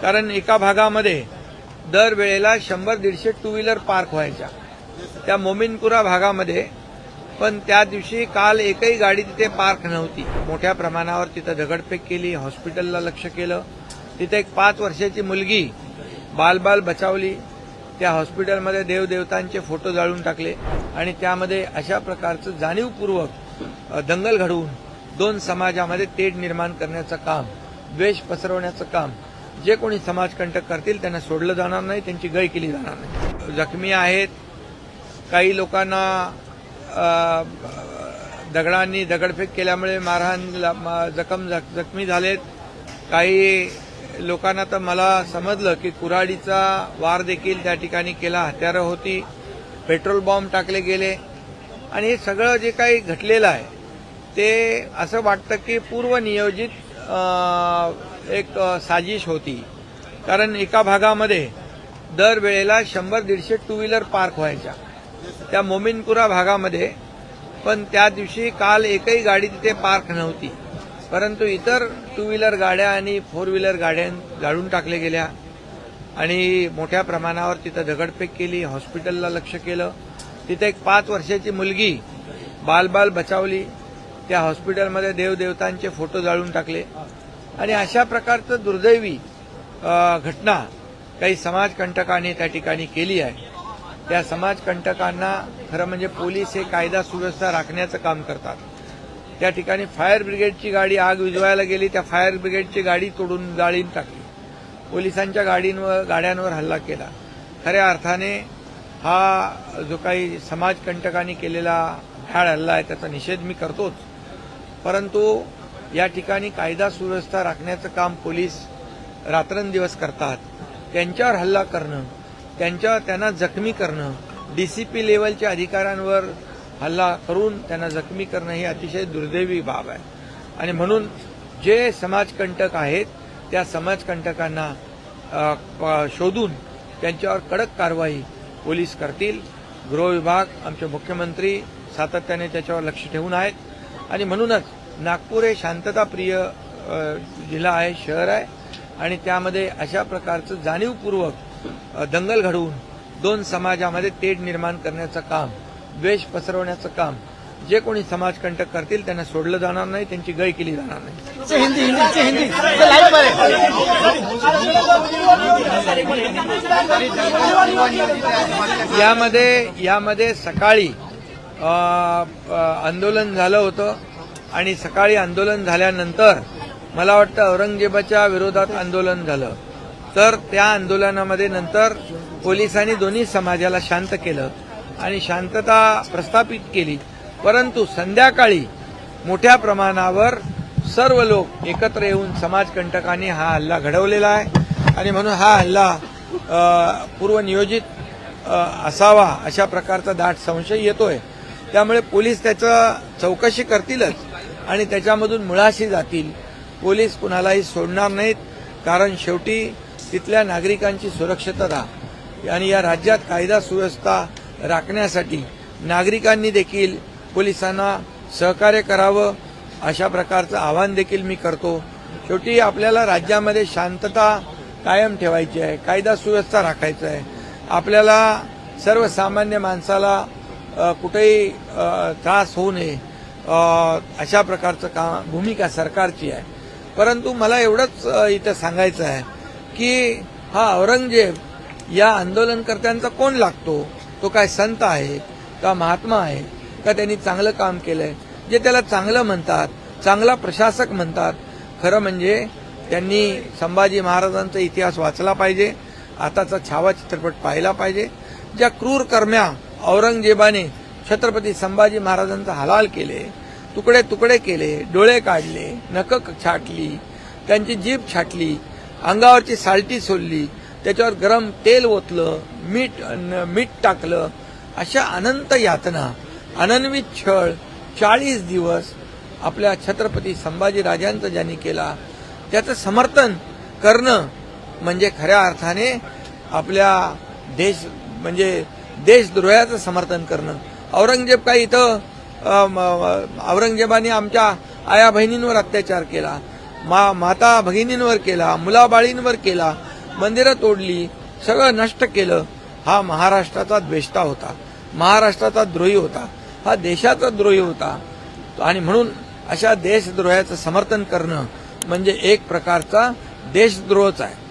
कारण एका भागामध्ये दरवेळेला 100-150 टू व्हीलर पार्क व्हायच्या त्या मोमिनपुरा भागामध्ये, पण त्या दिवशी काल एकही गाडी तिथे पार्क नव्हती. मोठ्या प्रमाणावर तिथं दगडफेक केली, हॉस्पिटलला लक्ष केलं. तिथे एक 5 वर्षाची मुलगी बाल बचावली. त्या हॉस्पिटलमध्ये देवदेवतांचे फोटो जाळून टाकले आणि त्यामध्ये अशा प्रकारचं जाणीवपूर्वक दंगल घडवून 2 समाजामध्ये तेढ निर्माण करण्याचं काम, द्वेष पसरवण्याचं काम जे कोणी समाजकंटक करतील त्यांना सोडलं जाणार नाही, त्यांची गय केली जाणार नाही. जखमी आहेत, काही लोकांना दगडांनी दगडफेक केल्यामुळे मारहाण जखमी झालेत. काही लोकांना तर मला समजलं की कुऱ्हाडीचा वार देखील त्या ठिकाणी केला, हत्यारं होती, पेट्रोल बॉम्ब टाकले गेले आणि हे सगळं जे काही घडलेलं आहे ते असं वाटतं की पूर्वनियोजित एक साजिश होती. कारण एका भागामध्ये दरवेळेला 100-150 टू व्हीलर पार्क व्हायच्या त्या मोमिनपुरा भागामध्ये, पण त्या दिवशी काल एकही गाडी तिथे पार्क नव्हती. परंतु इतर टू व्हीलर गाड्या आणि 4 व्हीलर गाड्या जाळून टाकल्या गेल्या आणि मोठ्या प्रमाणावर तिथं दगडफेक केली, हॉस्पिटलला लक्ष केलं. तिथे एक 5 वर्षाची मुलगी बाल बचावली. त्या हॉस्पिटलमध्ये देवदेवतांचे फोटो जाळून टाकले आणि अशा प्रकारचं दुर्दैवी घटना काही समाजकंटकांनी त्या ठिकाणी केली आहे. त्या समाजकंटकांना खरं म्हणजे पोलीस हे कायदा सुव्यवस्था राखण्याचं काम करतात. त्या ठिकाणी फायर ब्रिगेडची गाडी आग विझवायला गेली, त्या फायर ब्रिगेडची गाडी तोडून जाळीन टाकली, पोलिसांच्या गाड्यांवर हल्ला केला. खऱ्या अर्थाने हा जो काही समाजकंटकांनी केलेला भ्याड हल्ला आहे त्याचा निषेध मी करतोच. परंतु या ठिकाणी कायदा सुव्यवस्था राखण्याचं काम पोलीस रात्रंदिवस करतात. त्यांच्यावर हल्ला करणं, त्यांना जखमी करणं, डीसीपी लेवलच्या अधिकाऱ्यांवर हल्ला करून त्यांना जखमी करणं ही अतिशय दुर्दैवी बाब आहे. आणि म्हणून जे समाजकंटक आहेत त्या समाजकंटकांना शोधून त्यांच्यावर कडक कारवाई पोलीस करतील. गृह विभाग, आमचे मुख्यमंत्री सातत्याने त्याच्यावर लक्ष ठेवून आहेत आणि म्हणूनच नागपूर हे शांतताप्रिय जिल्हा आहे, शहर आहे आणि त्यामध्ये अशा प्रकारचं जाणीवपूर्वक दंगल घडवून 2 समाजामध्ये तेढ निर्माण करण्याचं काम, द्वेष पसरवण्याचं काम जे कोणी समाजकंटक करतील त्यांना सोडलं जाणार नाही, त्यांची गय केली जाणार नाही. यामध्ये सकाळी आंदोलन झालं होतं आणि सकाळी आंदोलन झाल्यानंतर मला वाटतं औरंगजेबाच्या विरोधात आंदोलन झालं. तर त्या आंदोलनामध्ये नंतर पोलिसांनी दोन्ही समाजाला शांत केलं आणि शांतता प्रस्थापित केली. परंतु संध्याकाळी मोठ्या प्रमाणावर सर्व लोक एकत्र येऊन समाजकंटकांनी हा हल्ला घडवलेला आहे आणि म्हणून हा हल्ला पूर्वनियोजित असावा अशा प्रकारचा दाट संशय येतोय. त्यामुळे पोलीस त्याचं चौकशी करतीलच आणि त्याच्यामधून मुळाशी जातील. पोलीस कुणालाही सोडणार नाहीत, कारण शेवटी तिथल्या नागरिकांची सुरक्षितता आणि या राज्यात कायदा सुव्यवस्था राखण्यासाठी नागरिकांनी देखील पोलिसांना सहकार्य करावं अशा प्रकारचं आवाहन देखील मी करतो. शेवटी आपल्याला राज्यामध्ये शांतता कायम ठेवायची आहे, कायदा सुव्यवस्था राखायचं आहे. आपल्याला सर्वसामान्य माणसाला कुठेही त्रास होऊ नये अशा प्रकारचं भूमिका सरकारची आहे. परंतु मला एवढंच इथं सांगायचं आहे की हा औरंगजेब या आंदोलनकर्त्यांचा कोण लागतो? तो काय संत आहे का महात्मा आहे का त्यांनी चांगलं काम केलंय? जे त्याला चांगलं म्हणतात, चांगला प्रशासक म्हणतात, खरं म्हणजे त्यांनी संभाजी महाराजांचा इतिहास वाचला पाहिजे, आताचा छावा चित्रपट पाहिला पाहिजे. ज्या क्रूर कर्म्या औरंगजेबाने छत्रपती संभाजी महाराजांचा हलाल केले, तुकडे तुकडे केले, डोळे काढले, नखं छाटली, त्यांची जीभ छाटली, अंगावरची सालटी सोडली, त्याच्यावर गरम तेल ओतलं, मीठ टाकलं, अशा अनंत यातना, अनन्वित छळ 40 दिवस आपल्या छत्रपती संभाजी राजांचं ज्यांनी केला त्याचं समर्थन करणं म्हणजे खऱ्या अर्थाने आपल्या देशद्रोहाचं समर्थन करणं. औरंगजेब काही इथं औरंगजेबाने आमच्या आया बहिणींवर अत्याचार केला, माता भगिनींवर केला, मुलाबाळींवर केला, मंदिरं तोडली, सगळं नष्ट केलं. हा महाराष्ट्राचा द्वेष्टा होता, महाराष्ट्राचा द्रोही होता, हा देशाचा द्रोही होता. आणि म्हणून अशा देशद्रोहाचं समर्थन करणं म्हणजे एक प्रकारचा देशद्रोहच आहे.